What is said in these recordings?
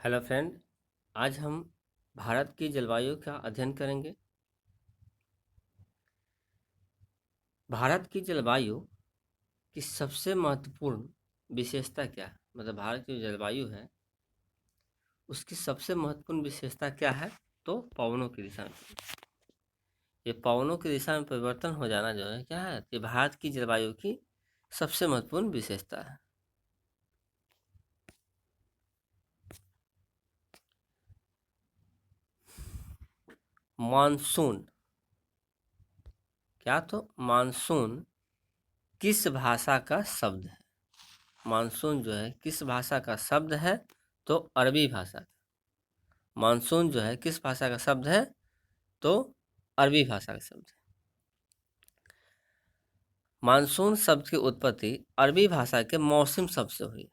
Hello friend. आज हम भारत की जलवायु का अध्ययन करेंगे। भारत की जलवायु की सबसे महत्वपूर्ण विशेषता क्या है? मतलब भारत की जो जलवायु है उसकी सबसे महत्वपूर्ण विशेषता क्या है? तो पवनों की दिशा में। ये पवनों की दिशा में परिवर्तन हो जाना जो है क्या है, ये भारत की जलवायु की सबसे महत्वपूर्ण विशेषता है। मानसून क्या? तो मानसून किस भाषा का शब्द है? मानसून जो है किस भाषा का शब्द है? तो अरबी भाषा। मानसून जो है किस भाषा का शब्द है? तो अरबी भाषा का शब्द है। मानसून शब्द की उत्पत्ति अरबी भाषा के मौसम शब्द से हुई।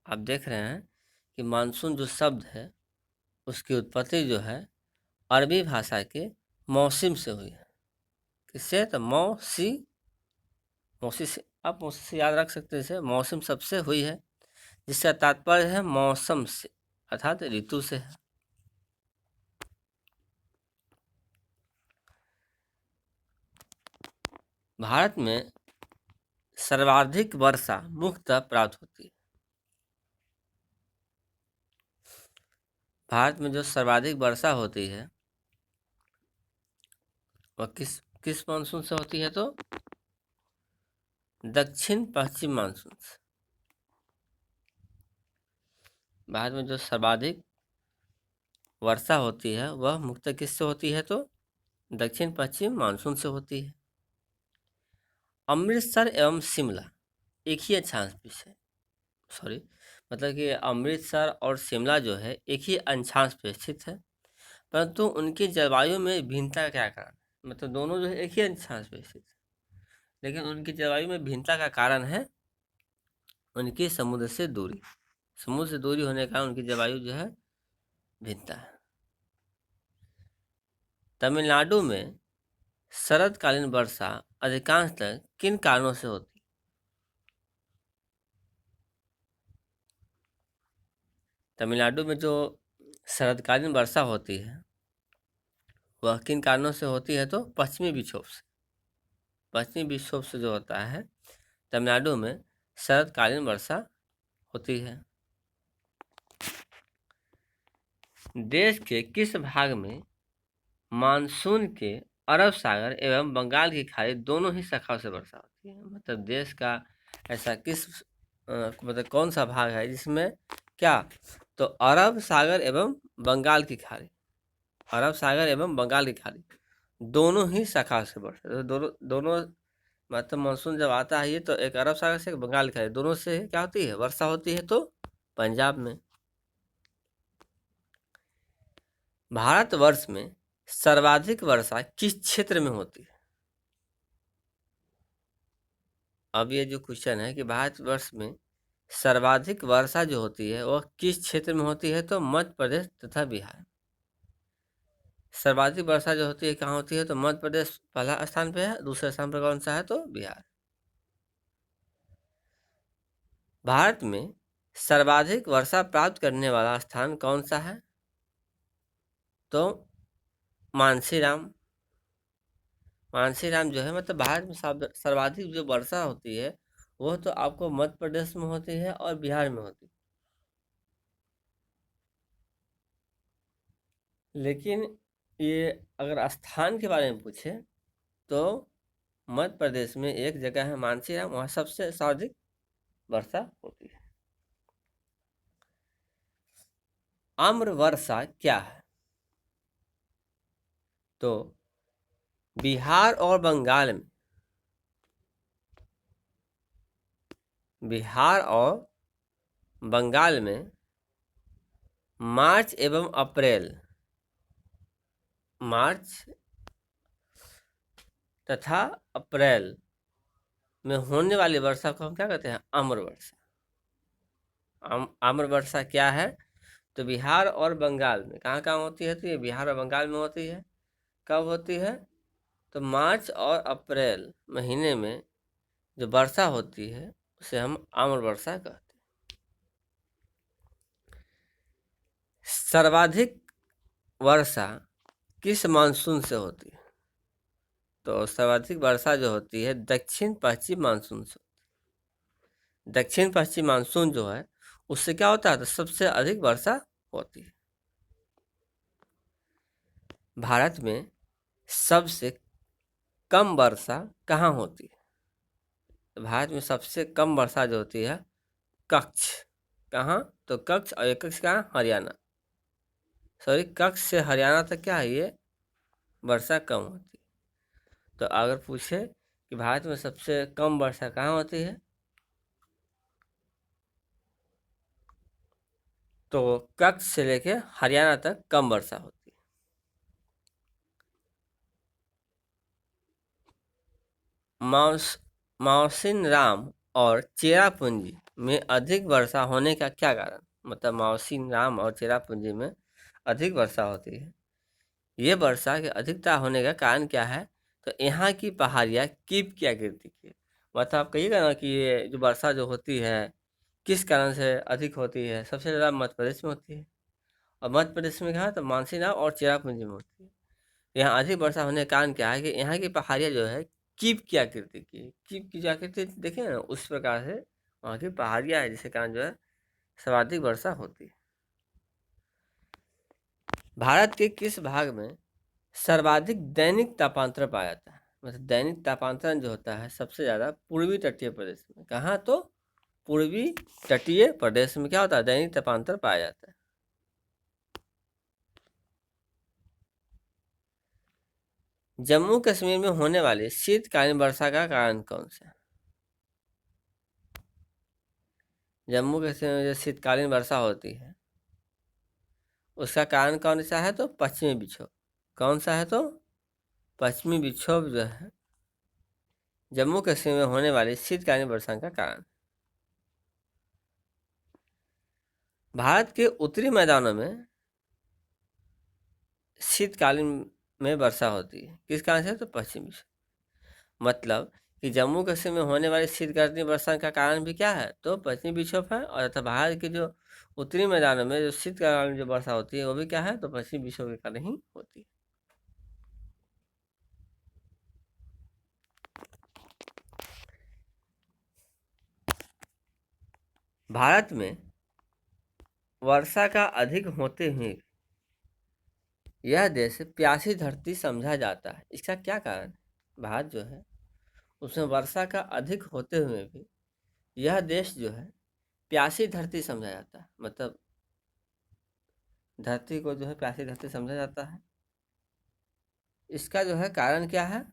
आप देख रहे हैं कि मानसून जो शब्द है उसकी उत्पत्ति जो है अरबी भाषा के मौसम से हुई है। किससे? तो मौसी। मौसी से आप मौसी से याद रख सकते हैं, जैसे मौसम शब्द से हुई है, जिसका तात्पर्य है मौसम से, अर्थात ऋतु से है। भारत में सर्वाधिक वर्षा मुख्यतः प्राप्त होती है। भारत में जो सर्वाधिक वर्षा होती है वह किस किस मानसून से होती है? तो दक्षिण पश्चिम मानसून से। भारत में जो सर्वाधिक वर्षा होती है वह मुख्यतः किससे होती है? तो दक्षिण पश्चिम मानसून से होती है। अमृतसर एवं शिमला एक ही अक्षांश पे है। सॉरी, मतलब कि अमृतसर और शिमला जो है एक ही अक्षांश पे स्थित है, परंतु उनकी जलवायु में भिन्नता का क्या कारण है? मतलब दोनों जो है एक ही अक्षांश पे स्थित है, लेकिन उनकी जलवायु में भिन्नता का कारण है उनकी समुद्र से दूरी। समुद्र से दूरी होने के कारण उनकी जलवायु जो है भिन्नता है। तमिलनाडु में शरतकालीन वर्षा अधिकांशतः किन कारणों से होती है? तमिलनाडु में जो शरतकालीन वर्षा होती है वह किन कारणों से होती है? तो पश्चिमी विक्षोभ से। पश्चिमी विक्षोभ से जो होता है तमिलनाडु में शरतकालीन वर्षा होती है। देश के किस भाग में मानसून के अरब सागर एवं बंगाल की खाड़ी दोनों ही शाखाओं से वर्षा होती है? मतलब देश का ऐसा किस मतलब कौन सा भाग है जिसमें क्या? तो अरब सागर एवं बंगाल की खाड़ी, अरब सागर एवं बंगाल की खाड़ी दोनों ही शाखा से वर्षा, तो दोनों दोनों मतलब मानसून जब आता है ये तो एक अरब सागर से एक बंगाल की खाड़ी, दोनों से क्या होती है? वर्षा होती है। तो पंजाब में। भारतवर्ष में सर्वाधिक वर्षा किस क्षेत्र में होती है? अब ये जो क्वेश्चन है कि भारतवर्ष में सर्वाधिक वर्षा जो होती है वह किस क्षेत्र में होती है? तो मध्य प्रदेश तथा बिहार। सर्वाधिक वर्षा जो होती है कहाँ होती है? तो मध्य प्रदेश पहला स्थान पे है, दूसरे स्थान पर कौन सा है? तो बिहार। भारत में सर्वाधिक वर्षा प्राप्त करने वाला स्थान कौन सा है? तो मानसीराम। मानसीराम जो है मतलब भारत में सर्वाधिक जो वर्षा होती है वह तो आपको मध्य प्रदेश में होती है और बिहार में होती है। लेकिन ये अगर स्थान के बारे में पूछे तो मध्य प्रदेश में एक जगह है मानसीराम, वहाँ सबसे सर्वाधिक वर्षा होती है। आम्र वर्षा क्या है? तो बिहार और बंगाल में, बिहार और बंगाल में मार्च एवं अप्रैल, मार्च तथा अप्रैल में होने वाली वर्षा को हम क्या कहते हैं? आम्र वर्षा। आम्र वर्षा क्या है? तो बिहार और बंगाल में कहाँ कहाँ होती है? तो ये बिहार और बंगाल में होती है। कब होती है? तो मार्च और अप्रैल महीने में जो वर्षा होती है उसे हम आम्र वर्षा कहते हैं। सर्वाधिक वर्षा किस मानसून से होती है? तो सर्वाधिक वर्षा जो होती है दक्षिण पश्चिम मानसून से। दक्षिण पश्चिम मानसून जो है उससे क्या होता है, तो सबसे अधिक वर्षा होती है। भारत में सबसे कम वर्षा कहाँ होती है? तो भारत में सबसे कम वर्षा जो होती है कच्छ। कहाँ? तो कच्छ, और एक कच्छ कहाँ? हरियाणा। सॉरी, कच्छ से हरियाणा तक क्या है, ये वर्षा कम होती है। तो अगर पूछे कि भारत में सबसे कम वर्षा कहाँ होती है, तो कच्छ से लेके हरियाणा तक कम वर्षा होती है। माउसिन राम और चेरापूंजी में अधिक वर्षा होने का क्या कारण? मतलब माउसिन राम और चेरापूंजी में अधिक वर्षा होती है, ये वर्षा की अधिकता होने का कारण क्या है? तो यहाँ की पहाड़ियाँ कीप की आकृति की है। मतलब आप कहिएगा ना कि ये जो वर्षा जो होती है किस कारण से अधिक होती है, सबसे ज़्यादा मध्य प्रदेश में होती है। और मध्य प्रदेश में क्या है, तो मानसी नाम और चेरापूंजी में होती है। यहाँ अधिक वर्षा होने का कारण क्या है कि यहाँ की पहाड़ियाँ जो है कीप की आकृति की है। कीप की जो आकृति देखिए ना, उस प्रकार से वहाँ की पहाड़ियाँ है, जिसके कारण जो है सर्वाधिक वर्षा होती है। भारत के किस भाग में सर्वाधिक दैनिक तापांतर पाया जाता है? मतलब दैनिक तापांतरण जो होता है सबसे ज़्यादा पूर्वी तटीय प्रदेश में। कहाँ? तो पूर्वी तटीय प्रदेश में क्या होता है, दैनिक तापांतर पाया जाता है। जम्मू कश्मीर में होने वाली शीतकालीन वर्षा का कारण कौन सा है? जम्मू कश्मीर में जो शीतकालीन वर्षा होती है उसका कारण कौन सा है? तो पश्चिमी विक्षोभ। कौन सा है? तो पश्चिमी विक्षोभ जो है जम्मू कश्मीर में होने वाली शीतकालीन वर्षा का कारण। भारत के उत्तरी मैदानों में शीतकालीन में वर्षा होती है, किस कारण से? तो पश्चिमी विक्षोभ। मतलब कि जम्मू कश्मीर में होने वाली शीतकालीन वर्षा का कारण भी क्या है? तो पश्चिमी विक्षोभ है। और तथा भारत के जो उत्तरी मैदानों में जो शीतकालीन जो वर्षा होती है वो भी क्या है? तो पश्चिमी विक्षोभ के कारण ही होती है। भारत में वर्षा का अधिक होते हुए यह देश प्यासी धरती समझा जाता है, इसका क्या कारण? भारत जो है उसमें वर्षा का अधिक होते हुए भी यह देश जो है प्यासी धरती समझा जाता है। मतलब धरती को जो है प्यासी धरती समझा जाता है, इसका जो है कारण क्या है?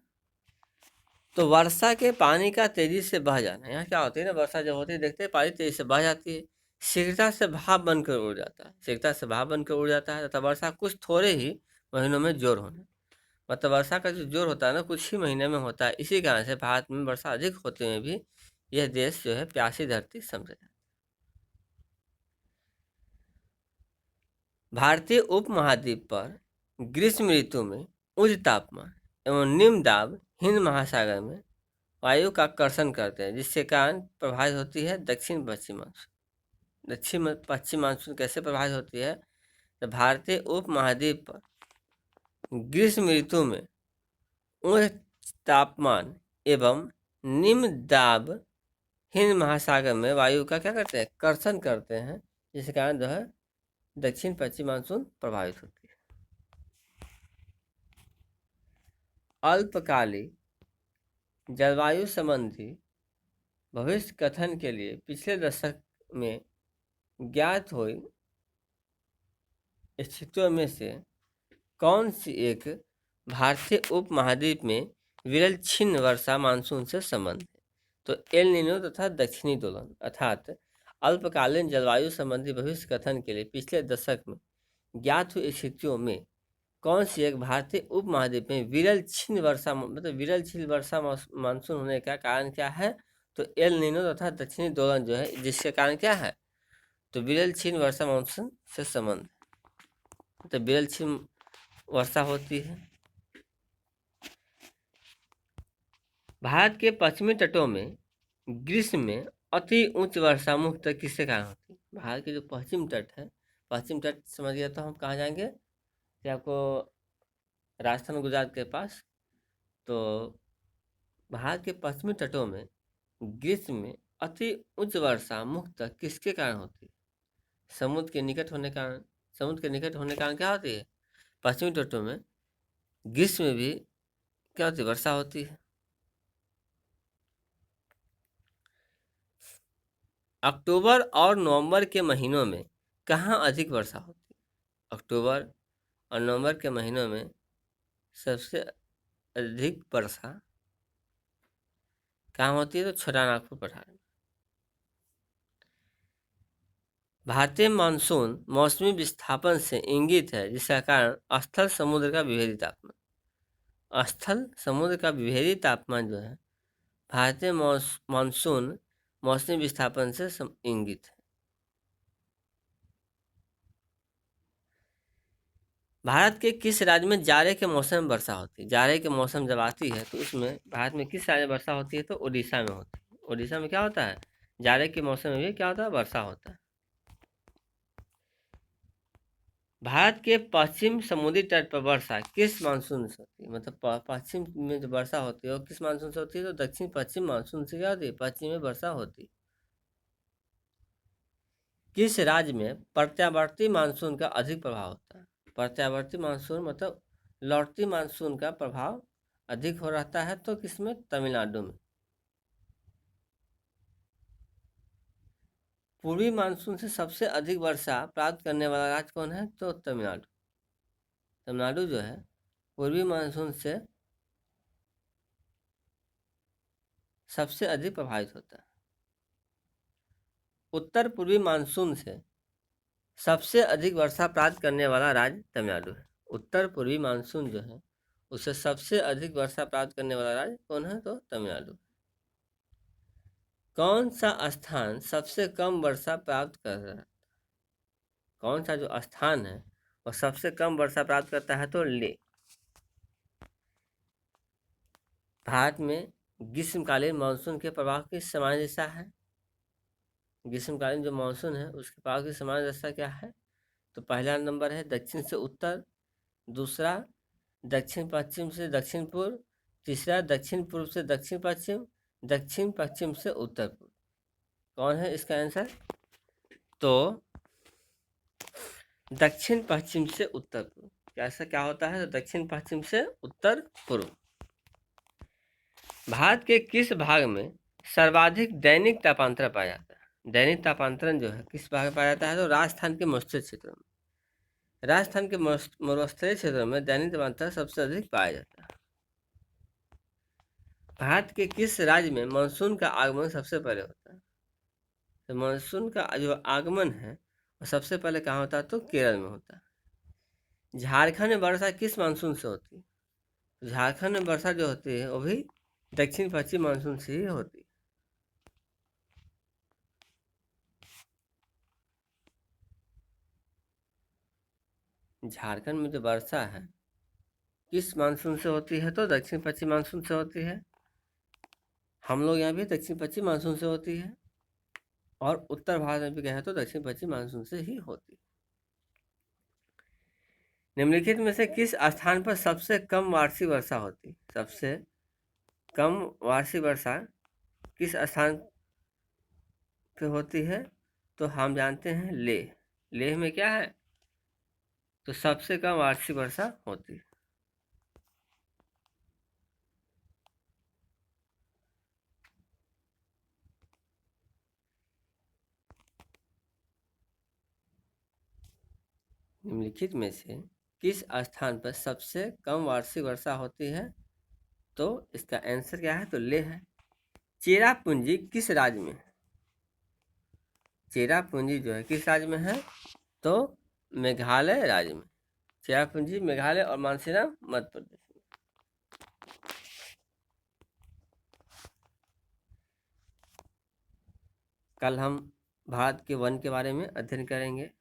तो वर्षा के पानी का तेजी से बह जाना। यहाँ क्या होती है ना, वर्षा जब होती है देखते हैं पानी तेजी से बह जाती है, शीघ्रता से भाप बनकर उड़ जाता है। शीघ्रता से भाप बनकर उड़ जाता है तथा वर्षा कुछ थोड़े ही महीनों में जोर होना। मतलब वर्षा का जो जोर होता है ना कुछ ही महीने में होता है। इसी कारण से भारत में वर्षा अधिक होते हुए भी यह देश जो है प्यासी धरती समझा जाता है। भारतीय उपमहाद्वीप पर ग्रीष्म ऋतु में उच्च तापमान एवं निम्न दाब हिंद महासागर में वायु का आकर्षण करते हैं, जिसके कारण प्रभावित होती है दक्षिण पश्चिम मानसून। दक्षिण पश्चिम मानसून कैसे प्रभावित होती है? तो भारतीय उपमहाद्वीप पर ग्रीष्म ऋतु में उच्च तापमान एवं निम्न दाब हिंद महासागर में वायु का क्या करते हैं? कर्षण करते हैं, जिसके कारण जो है दक्षिण पश्चिम मानसून प्रभावित होती है। अल्पकालिक जलवायु संबंधी भविष्य कथन के लिए पिछले दशक में ज्ञात हुई स्थितियों में से कौन सी एक भारतीय उपमहाद्वीप में विरल क्षीण वर्षा मानसून से संबंध है? तो एल नीनो तथा दक्षिणी दोलन अर्थात अल्पकालीन जलवायु संबंधी भविष्य कथन के लिए पिछले दशक में ज्ञात हुई स्थितियों में कौन सी एक भारतीय उपमहाद्वीप में विरल क्षीण वर्षा, मतलब विरल क्षीण वर्षा मानसून होने का कारण क्या है? तो एल नीनो तथा दक्षिणी दोलन जो है, जिसके कारण क्या है? तो विरल क्षीण वर्षा मानसून से संबंध। तो विरल क्षीण वर्षा होती है। भारत के पश्चिमी तटों में ग्रीष्म में अति उच्च वर्षा मुख्यतः किसके कारण होती है? भारत के जो पश्चिम तट है, पश्चिम तट समझ गया तो हम कहाँ जाएंगे कि आपको राजस्थान गुजरात के पास। तो भारत के पश्चिमी तटों में ग्रीष्म में अति उच्च वर्षा मुख्यतः किसके कारण होती है? समुद्र के निकट होने के कारण। समुद्र के निकट होने के कारण क्या होती है? पश्चिमी तटों में ग्रीष्म में भी क्या होती है? वर्षा होती है। अक्टूबर और नवंबर के महीनों में कहाँ अधिक वर्षा होती है? अक्टूबर और नवंबर के महीनों में सबसे अधिक वर्षा कहाँ होती है? तो छोटानागपुर पठार में। भारतीय मानसून मौसमी विस्थापन से इंगित है, जिसका कारण स्थल समुद्र का विभेदी तापमान। स्थल समुद्र का विभेदी तापमान जो है भारतीय मानसून मौसमी विस्थापन से इंगित है। भारत के किस राज्य में जाड़े के मौसम में वर्षा होती है? जाड़े के मौसम जब आती है तो उसमें भारत में किस राज्य में वर्षा होती है? तो उड़ीसा में होती है। उड़ीसा में क्या होता है? जाड़े के मौसम में भी क्या होता है? वर्षा होता है। भारत के पश्चिम समुद्री तट पर वर्षा किस मानसून से होती है? मतलब पश्चिम में जो वर्षा होती है वो किस मानसून से होती है? तो दक्षिण पश्चिम मानसून से क्या होती है? पश्चिम में वर्षा होती है। किस राज्य में प्रत्यावर्ती मानसून का अधिक प्रभाव होता है? प्रत्यावर्ती मानसून मतलब लौटती मानसून का प्रभाव अधिक हो रहता है, तो किसमें? तमिलनाडु में। पूर्वी मानसून से सबसे अधिक वर्षा प्राप्त करने वाला राज्य कौन है? तो तमिलनाडु। तमिलनाडु जो है पूर्वी मानसून से सबसे अधिक प्रभावित होता है। उत्तर पूर्वी मानसून से सबसे अधिक वर्षा प्राप्त करने वाला राज्य तमिलनाडु है। उत्तर पूर्वी मानसून जो है उससे सबसे अधिक वर्षा प्राप्त करने वाला राज्य कौन है? तो तमिलनाडु। कौन सा स्थान सबसे कम वर्षा प्राप्त कर रहा है? कौन सा जो स्थान है वो सबसे कम वर्षा प्राप्त करता है? तो ले। भारत में ग्रीष्मकालीन मानसून के प्रभाव की समान दिशा है। ग्रीष्मकालीन जो मानसून है उसके प्रभाव की समान दिशा क्या है? तो पहला नंबर है दक्षिण से उत्तर, दूसरा दक्षिण पश्चिम से दक्षिण पूर्व, तीसरा दक्षिण पूर्व से दक्षिण पश्चिम, दक्षिण पश्चिम से उत्तर पूर्व। कौन है इसका आंसर? तो दक्षिण पश्चिम से उत्तर पूर्व। कैसा क्या होता है? तो दक्षिण पश्चिम से उत्तर पूर्व। भारत के किस भाग में सर्वाधिक दैनिक तापांतर पाया जाता है? दैनिक तापांतरण जो है किस भाग में पाया जाता है? तो राजस्थान के मरुस्थलीय क्षेत्र में। राजस्थान के मरुस्थलीय क्षेत्र में दैनिक तापांतर सबसे अधिक पाया जाता है। भारत के किस राज्य में मानसून का आगमन सबसे पहले होता है? तो मानसून का जो आगमन है वो सबसे पहले कहाँ होता है? तो केरल में होता है। झारखंड में वर्षा किस मानसून से होती है? झारखंड में वर्षा जो होती है वो भी दक्षिण पश्चिम मानसून से ही होती है। झारखंड में जो वर्षा है किस मानसून से होती है? तो दक्षिण पश्चिम मानसून से होती है। हम लोग यहाँ भी दक्षिण पश्चिम मानसून से होती है, और उत्तर भारत में भी कहें तो दक्षिण पश्चिम मानसून से ही होती है। निम्नलिखित में से किस स्थान पर सबसे कम वार्षिक वर्षा होती है? सबसे कम वार्षिक वर्षा किस स्थान पे होती है? तो हम जानते हैं लेह। लेह में क्या है? तो सबसे कम वार्षिक वर्षा होती है। निम्नलिखित में से किस स्थान पर सबसे कम वार्षिक वर्षा होती है? तो इसका आंसर क्या है? तो लेह है। चेरापूंजी किस राज्य में है? चेरापूंजी जो है किस राज्य में है? तो मेघालय राज्य में। चेरापूंजी मेघालय और मानसीराम मध्य प्रदेश में। कल हम भारत के वन के बारे में अध्ययन करेंगे।